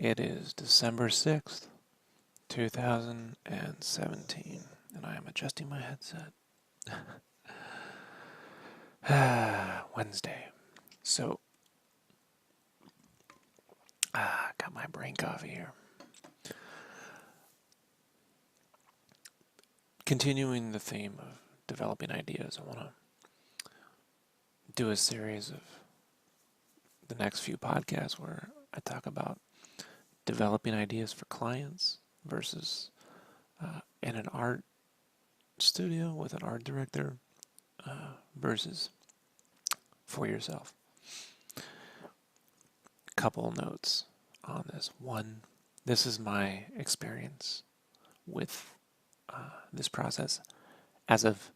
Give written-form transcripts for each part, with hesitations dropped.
It is December 6th, 2017, and I am adjusting my headset. Wednesday. So, got my brain coffee here. Continuing the theme of developing ideas, I want to do a series of the next few podcasts where I talk about developing ideas for clients versus in an art studio with an art director versus for yourself. Couple notes on this. One, this is my experience with this process as of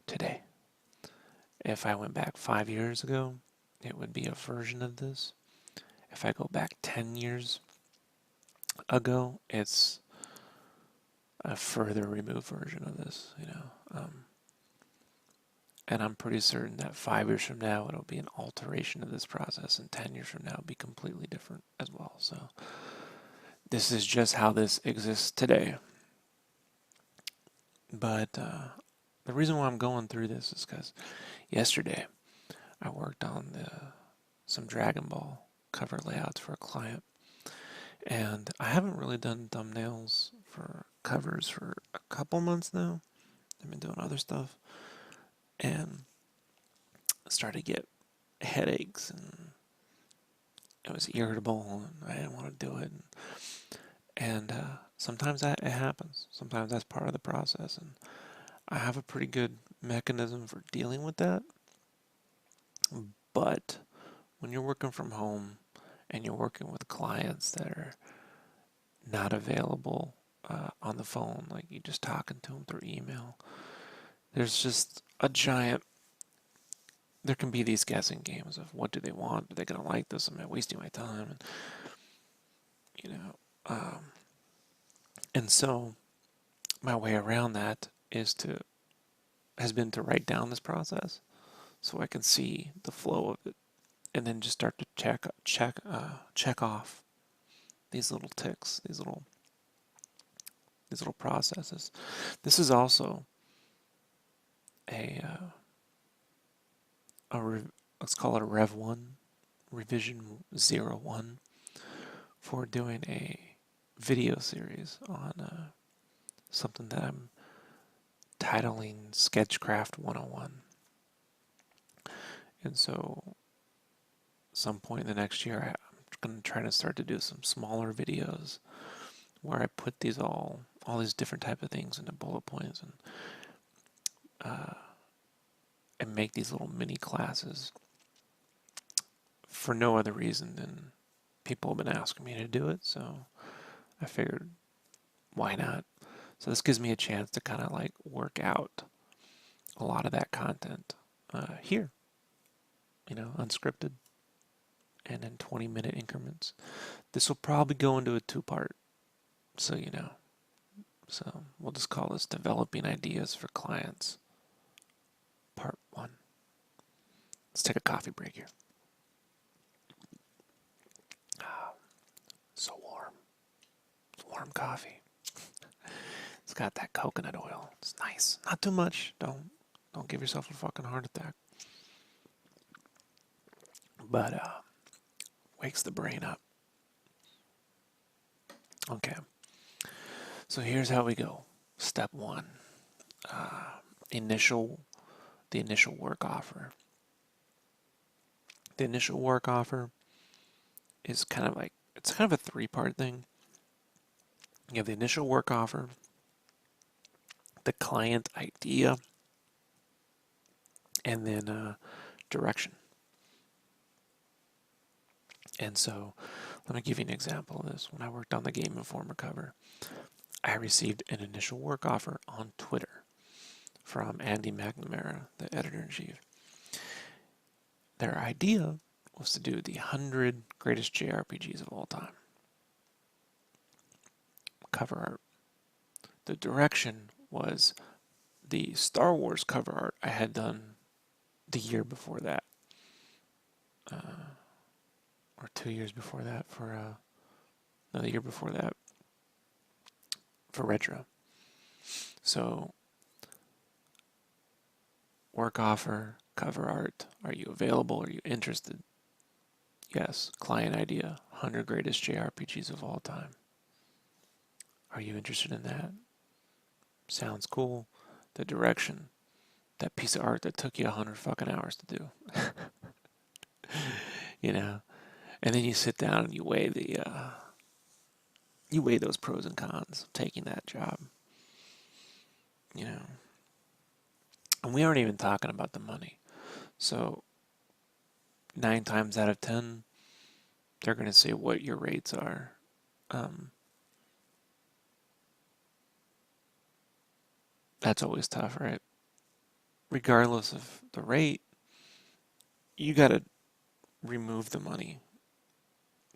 today. If I went back 5 years ago, it would be a version of this. If I go back 10 years ago, it's a further removed version of this, and I'm pretty certain that 5 years from now, it'll be an alteration of this process, and 10 years from now, it'll be completely different as well. So this is just how this exists today. But the reason why I'm going through this is because yesterday I worked on some Dragon Ball cover layouts for a client, and I haven't really done thumbnails for covers for a couple months now. I've been doing other stuff, and I started to get headaches, and it was irritable, and I didn't want to do it. And sometimes it happens. Sometimes that's part of the process, and I have a pretty good mechanism for dealing with that. But when you're working from home and you're working with clients that are not available on the phone, like you're just talking to them through email, there's just a giant, there can be these guessing games of what do they want? Are they going to like this? Am I wasting my time? And so my way around that has been to write down this process so I can see the flow of it, and then just start to check off these little ticks, these little processes. This is also let's call it a Rev 1, Revision 01, for doing a video series on something that I'm titling SketchCraft 101. And so some point in the next year, I'm going to try to start to do some smaller videos where I put all these different type of things into bullet points and make these little mini classes for no other reason than people have been asking me to do it. So I figured, why not? So this gives me a chance to kind of like work out a lot of that content here, unscripted, and in 20-minute increments. This will probably go into a 2-part, so So we'll just call this Developing Ideas for Clients, Part 1. Let's take a coffee break here. So warm. It's warm coffee. It's got that coconut oil. It's nice. Not too much. Don't give yourself a fucking heart attack. But wakes the brain up. Okay. So here's how we go. Step 1. The initial work offer. The initial work offer is kind of a 3-part thing. You have the initial work offer, the client idea, and then direction. And so let me give you an example of this. When I worked on the Game Informer cover, I received an initial work offer on Twitter from Andy McNamara, the editor-in-chief. Their idea was to do the 100 greatest JRPGs of all time. Cover art. The direction was the Star Wars cover art I had done the year before that, or 2 years before that, for No, the year before that for retro. So, work offer, cover art. Are you available? Are you interested? Yes. Client idea, 100 greatest JRPGs of all time. Are you interested in that? Sounds cool. The direction, that piece of art that took you 100 fucking hours to do. You know? And then you sit down and you weigh those pros and cons of taking that job. You know? And we aren't even talking about the money. So 9 times out of 10, they're going to say what your rates are. That's always tough, right? Regardless of the rate, you got to remove the money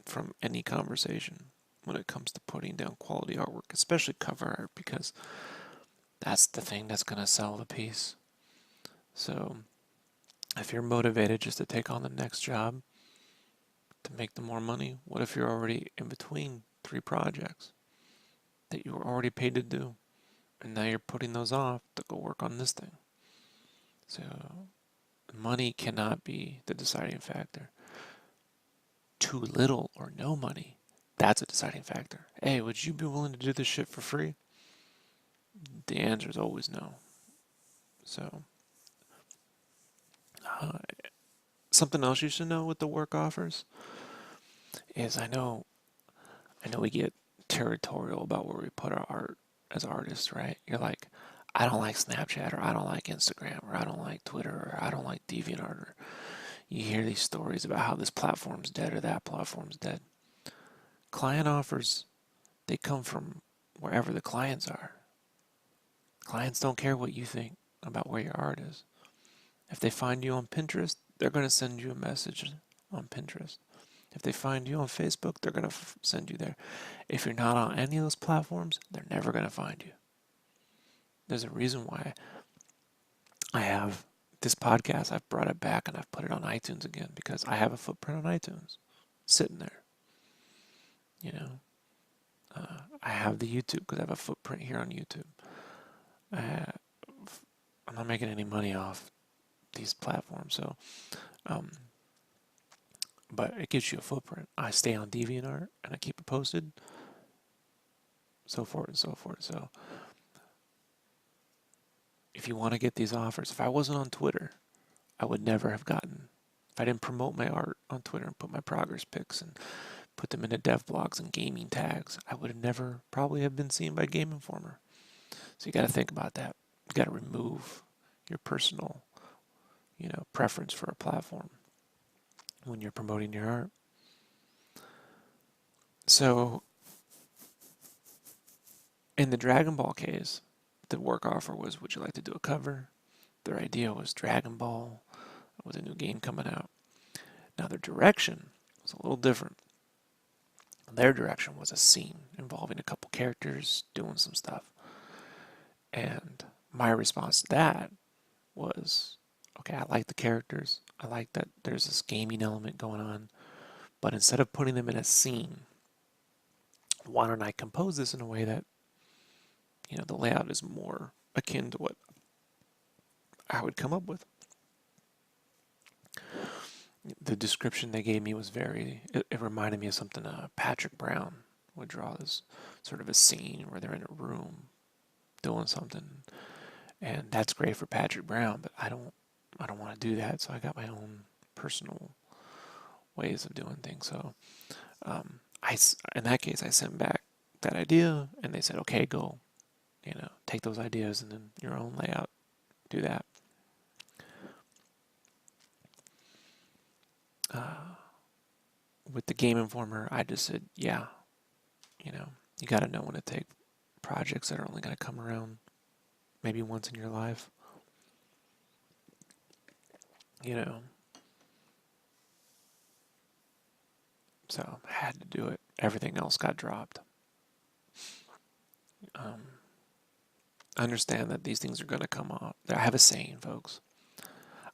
from any conversation when it comes to putting down quality artwork, especially cover art, because that's the thing that's going to sell the piece. So if you're motivated just to take on the next job to make the more money, what if you're already in between 3 projects that you were already paid to do, and now you're putting those off to go work on this thing? So money cannot be the deciding factor. Too little or no money, that's a deciding factor. Hey, would you be willing to do this shit for free? The answer is always no. So, uh, something else you should know with the work offers is I know we get territorial about where we put our art as artists, right? You're like, I don't like Snapchat, or I don't like Instagram, or I don't like Twitter, or I don't like DeviantArt, or you hear these stories about how this platform's dead or that platform's dead. Client offers, they come from wherever the clients are. Clients don't care what you think about where your art is. If they find you on Pinterest, they're going to send you a message on Pinterest. If they find you on Facebook, they're going to send you there. If you're not on any of those platforms, they're never going to find you. There's a reason why I have this podcast. I've brought it back and I've put it on iTunes again, because I have a footprint on iTunes sitting there. You know, I have the YouTube because I have a footprint here on YouTube. I'm not making any money off these platforms, so but it gives you a footprint. I stay on DeviantArt and I keep it posted, so forth and so forth. So if you want to get these offers, if I wasn't on Twitter, I would never have gotten. If I didn't promote my art on Twitter and put my progress pics and put them into dev blogs and gaming tags, I would have never probably have been seen by Game Informer. So you got to think about that. You got to remove your personal, preference for a platform when you're promoting your art. So in the Dragon Ball case, the work offer was, would you like to do a cover? Their idea was Dragon Ball with a new game coming out. Now their direction was a little different. Their direction was a scene involving a couple characters doing some stuff. And my response to that was, okay, I like the characters. I like that there's this gaming element going on. But instead of putting them in a scene, why don't I compose this in a way that, the layout is more akin to what I would come up with. The description they gave me was it reminded me of something Patrick Brown would draw, this sort of a scene where they're in a room doing something. And that's great for Patrick Brown, but I don't want to do that. So I got my own personal ways of doing things. So in that case, I sent back that idea, and they said, okay, go, take those ideas and then your own layout, do that. With the Game Informer, I just said, yeah, you got to know when to take projects that are only going to come around maybe once in your life. So I had to do it. Everything else got dropped. Understand that these things are going to come up. I have a saying, folks.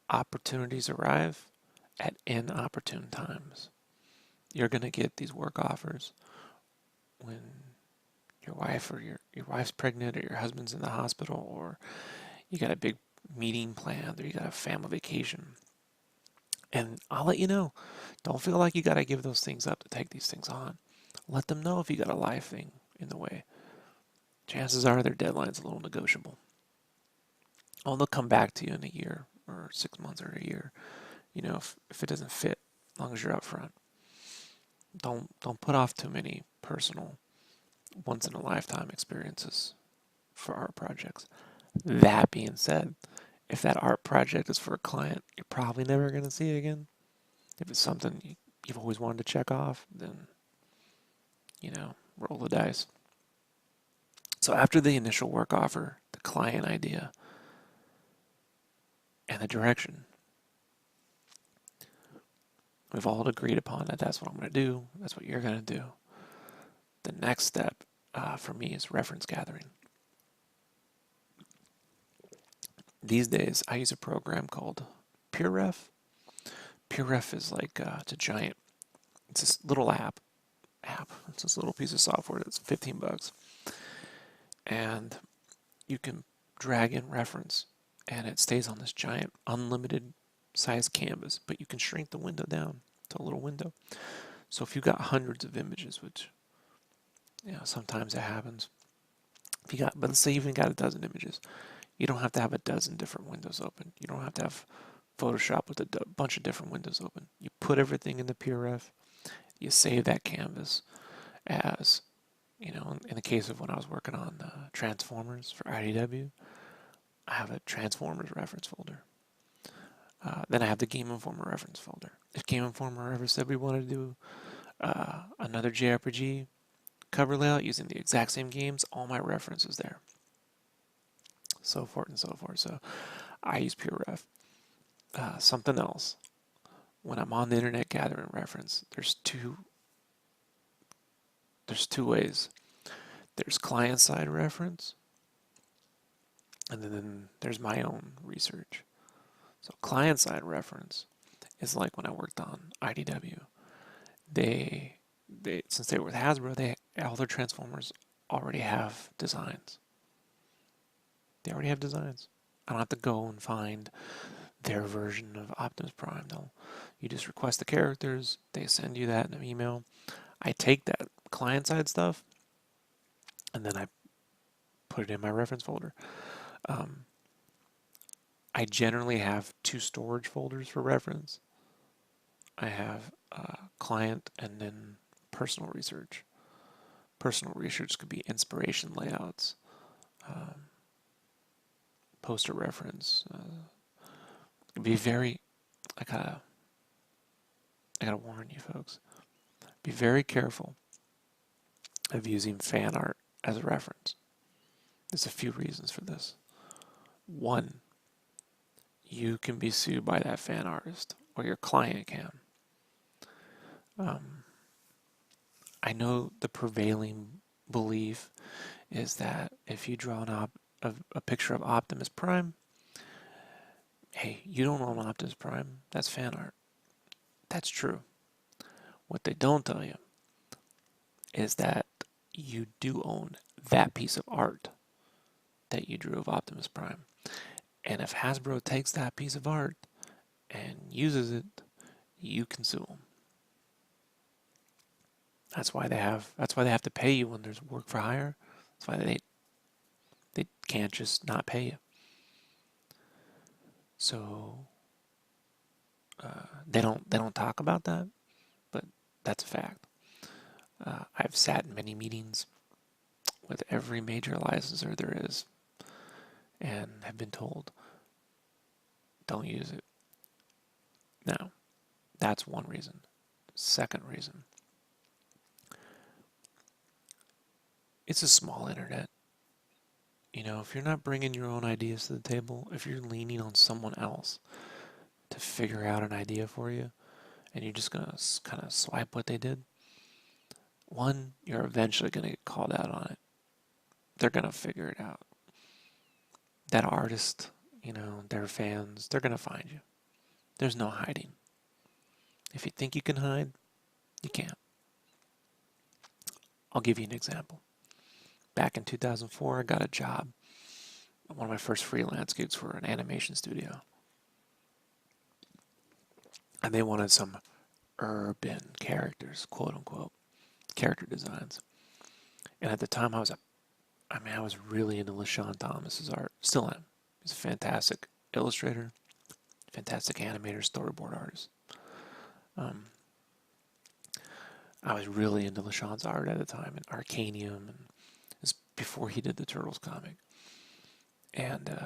Opportunities arrive at inopportune times. You're going to get these work offers when your wife or your wife's pregnant or your husband's in the hospital or you got a big meeting planned or you got a family vacation. And I'll let you know. Don't feel like you got to give those things up to take these things on. Let them know if you got a life thing in the way. Chances are their deadline's a little negotiable. Oh, they'll come back to you in a year or 6 months or a year, if it doesn't fit, as long as you're up front. Don't put off too many personal once in a lifetime experiences for art projects. That being said, if that art project is for a client you're probably never going to see again, if it's something you've always wanted to check off, then, roll the dice. So after the initial work offer, the client idea, and the direction, we've all agreed upon that that's what I'm going to do, that's what you're going to do. The next step for me is reference gathering. These days, I use a program called PureRef. PureRef is like, it's this little app. It's this little piece of software that's $15. And you can drag in reference and it stays on this giant unlimited size canvas, but you can shrink the window down to a little window. So if you've got hundreds of images, which sometimes it happens, but let's say you've even got a dozen images, you don't have to have a dozen different windows open. You don't have to have Photoshop with a bunch of different windows open. You put everything in the PureRef, you save that canvas as, in the case of when I was working on Transformers for IDW, I have a Transformers reference folder. Then I have the Game Informer reference folder. If Game Informer ever said we wanted to do another JRPG cover layout using the exact same games, all my references there. So forth and so forth. So I use PureRef. Something else. When I'm on the internet gathering reference, there's two ways. There's client-side reference, and then there's my own research. So client-side reference is like when I worked on IDW. They since they were with Hasbro, all their Transformers already have designs. They already have designs. I don't have to go and find their version of Optimus Prime. You just request the characters, they send you that in an email. I take that client-side stuff, and then I put it in my reference folder. I generally have 2 storage folders for reference. I have client and then personal research. Personal research could be inspiration layouts, poster reference. Be very, I gotta warn you folks, be very careful of using fan art as a reference. There's a few reasons for this. One, you can be sued by that fan artist, or your client can. I know the prevailing belief is that if you draw a picture of Optimus Prime, hey, you don't own Optimus Prime, that's fan art. That's true. What they don't tell you is that you do own that piece of art that you drew of Optimus Prime. And if Hasbro takes that piece of art and uses it, you can sue them. That's why they have to pay you when there's work for hire. That's why they can't just not pay you. So they don't talk about that, but that's a fact. I've sat in many meetings with every major licensor there is and have been told, don't use it. Now, that's one reason. Second reason, it's a small internet. If you're not bringing your own ideas to the table, if you're leaning on someone else to figure out an idea for you, and you're just going to kind of swipe what they did, one, you're eventually going to get called out on it. They're going to figure it out. That artist, their fans, they're going to find you. There's no hiding. If you think you can hide, you can't. I'll give you an example. Back in 2004, I got a job, one of my first freelance gigs for an animation studio. And they wanted some urban characters, quote unquote, character designs. And at the time, I was really into LaShawn Thomas's art. Still am. He's a fantastic illustrator, fantastic animator, storyboard artist. Um, I was really into LaShawn's art at the time, and Arcanium, and this before he did the Turtles comic. And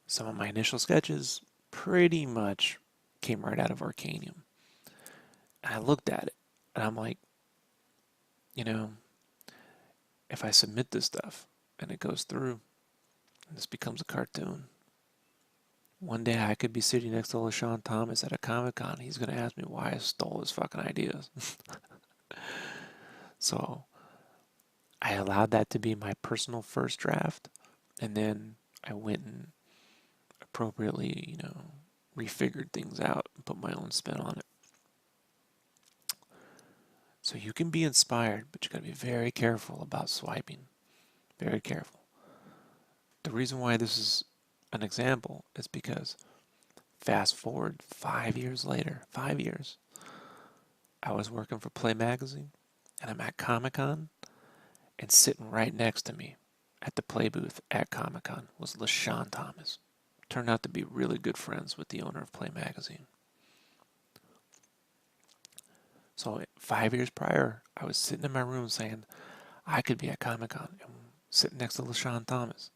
some of my initial sketches pretty much came right out of Arcanium. And I looked at it, and I'm like, you know, if I submit this stuff and it goes through, and this becomes a cartoon, one day I could be sitting next to LaShawn Thomas at a Comic-Con. He's going to ask me why I stole his fucking ideas. So I allowed that to be my personal first draft, and then I went and appropriately, refigured things out and put my own spin on it. So you can be inspired, but you got to be very careful about swiping. Very careful. The reason why this is an example is because fast forward 5 years later, 5 years, I was working for Play Magazine, and I'm at Comic-Con, and sitting right next to me at the Play booth at Comic-Con was LaShawn Thomas. Turned out to be really good friends with the owner of Play Magazine. So 5 years prior, I was sitting in my room saying, I could be at Comic-Con and sitting next to LaShawn Thomas.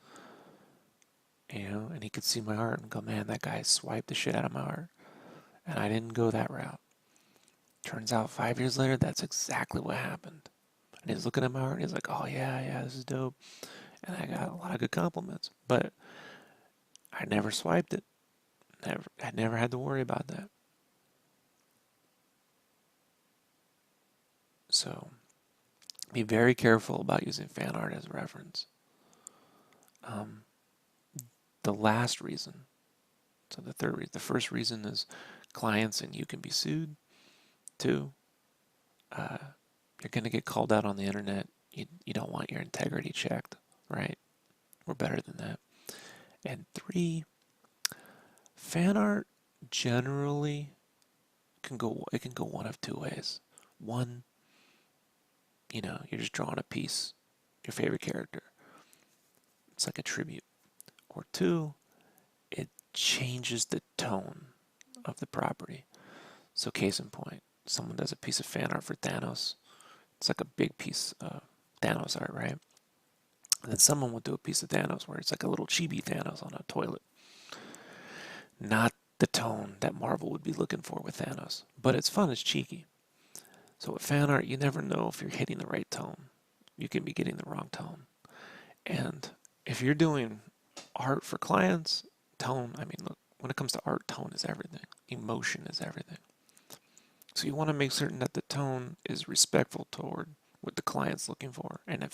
And he could see my art and go, man, that guy swiped the shit out of my art. And I didn't go that route. Turns out 5 years later, that's exactly what happened. And he's looking at my art and he's like, oh yeah, this is dope. And I got a lot of good compliments. But I never swiped it. I never had to worry about that. So be very careful about using fan art as a reference. The last reason, so the third reason, the first reason is clients and you can be sued. 2, you're going to get called out on the internet. You don't want your integrity checked, right? We're better than that. And 3, fan art generally can go one of 2 ways. One, you're just drawing a piece, your favorite character. It's like a tribute. Or 2, it changes the tone of the property. So case in point, someone does a piece of fan art for Thanos. It's like a big piece of Thanos art, right? And then someone will do a piece of Thanos where it's like a little chibi Thanos on a toilet. Not the tone that Marvel would be looking for with Thanos. But it's fun, it's cheeky. So with fan art, you never know if you're hitting the right tone. You can be getting the wrong tone. And if you're doing art for clients, tone, look, when it comes to art, tone is everything. Emotion is everything. So you want to make certain that the tone is respectful toward what the client's looking for. And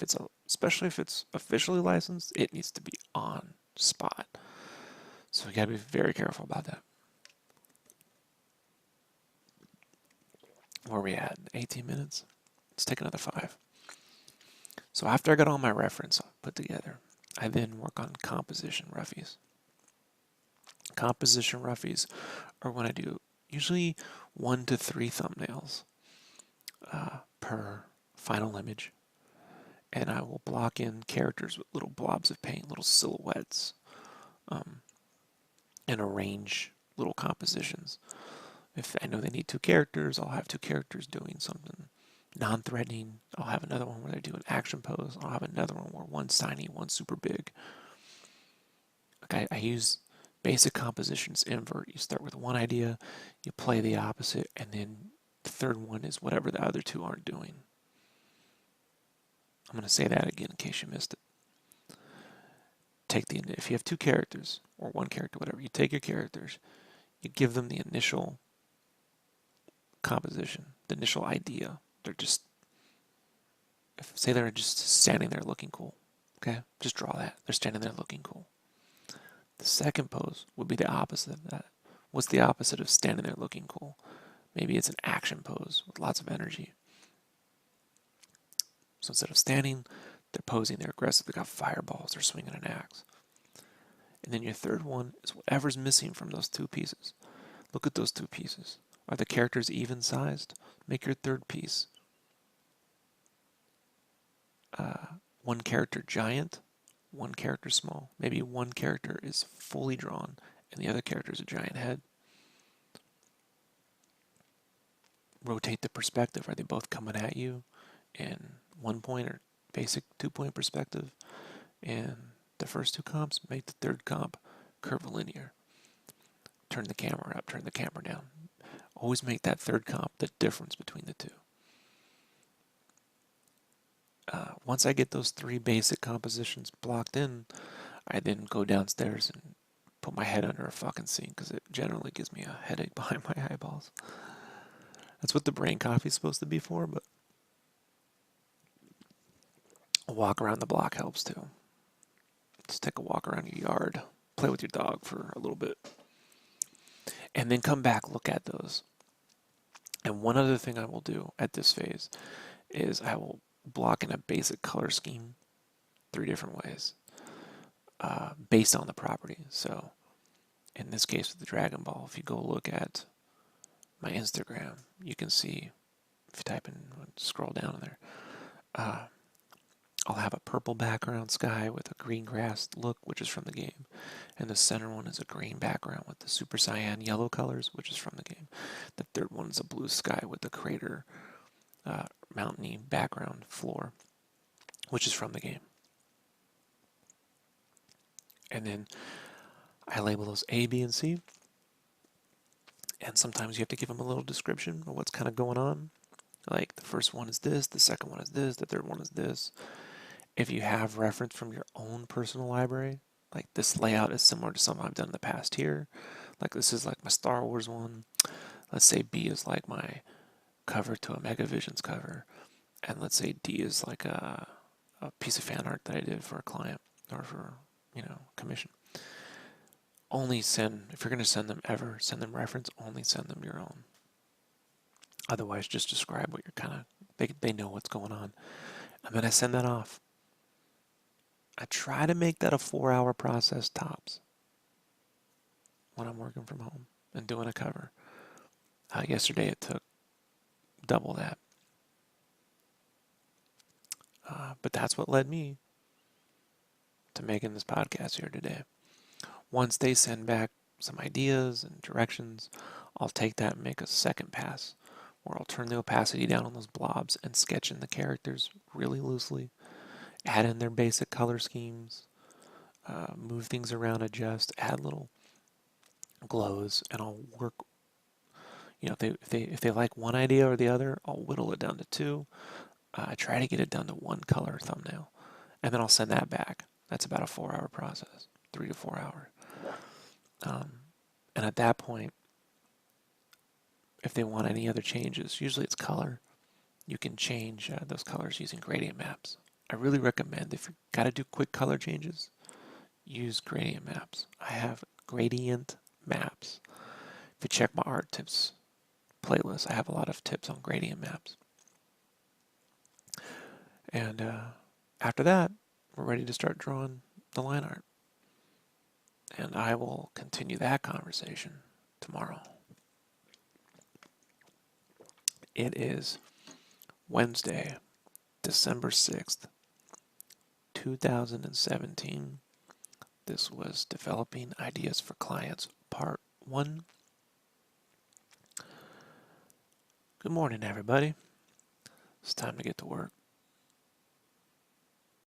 especially if it's officially licensed, it needs to be on spot. So you got to be very careful about that. Where are we at? 18 minutes? Let's take another 5. So after I got all my reference put together, I then work on composition roughies. Composition roughies are when I do usually 1 to 3 thumbnails per final image. And I will block in characters with little blobs of paint, little silhouettes, and arrange little compositions. If I know they need 2 characters, I'll have 2 characters doing something non-threatening. I'll have another one where they do an action pose. I'll have another one where one's tiny, one's super big. Like I use basic compositions invert. You start with one idea, you play the opposite, and then the third one is whatever the other 2 aren't doing. I'm going to say that again in case you missed it. If you have 2 characters, or 1 character, whatever, you take your characters, you give them the initial composition, the initial idea. They're just standing there looking cool. Okay? Just draw that. They're standing there looking cool. The second pose would be the opposite of that. What's the opposite of standing there looking cool? Maybe it's an action pose with lots of energy. So instead of standing, they're posing, they're aggressive, they got fireballs, they're swinging an axe. And then your third one is whatever's missing from those two pieces. Look at those two pieces. Are the characters even sized? Make your third piece one character giant, one character small. Maybe one character is fully drawn and the other character is a giant head. Rotate the perspective. Are they both coming at you in 1 point or basic 2 point perspective? And the first two comps, make the third comp curvilinear. Turn the camera up, turn the camera down. Always make that third comp the difference between the two. Once I get those three basic compositions blocked in, I then go downstairs and put my head under a fucking sink because it generally gives me a headache behind my eyeballs. That's what the brain coffee is supposed to be for, but a walk around the block helps too. Just take a walk around your yard, play with your dog for a little bit, and then come back, look at those. And one other thing I will do at this phase is I will block in a basic color scheme 3 different ways based on the property. So in this case with the Dragon Ball, if you go look at my Instagram, you can see, if you type in, scroll down in there, I'll have a purple background sky with a green grass look, which is from the game. And the center one is a green background with the super cyan yellow colors, which is from the game. The third one is a blue sky with the crater mountainy background floor, which is from the game. And then I label those A, B, and C. And sometimes you have to give them a little description of what's kind of going on. Like the first one is this, the second one is this, the third one is this. If you have reference from your own personal library, like this layout is similar to something I've done in the past here. Like this is like my Star Wars one. Let's say B is like my cover to a Megavisions cover. And let's say D is like a piece of fan art that I did for a client or for, commission. Only send, if you're going to send them ever, send them reference, only send them your own. Otherwise, just describe what you're kind of, they know what's going on. And then I send that off. I try to make that a 4-hour process tops when I'm working from home and doing a cover. Yesterday it took double that. But that's what led me to making this podcast here today. Once they send back some ideas and directions, I'll take that and make a second pass where I'll turn the opacity down on those blobs and sketch in the characters really loosely, add in their basic color schemes, move things around, adjust, add little glows, and I'll work. If they like one idea or the other, I'll whittle it down to 2. I try to get it down to 1 color thumbnail, and then I'll send that back. That's about a 4-hour process, 3 to 4 hours. And at that point, if they want any other changes, usually it's color, you can change those colors using gradient maps. I really recommend, if you've got to do quick color changes, use gradient maps. I have gradient maps. If you check my art tips playlist, I have a lot of tips on gradient maps. And after that, we're ready to start drawing the line art. And I will continue that conversation tomorrow. It is Wednesday, December 6th, 2017. This was Developing Ideas for Clients, Part 1. Good morning, everybody. It's time to get to work.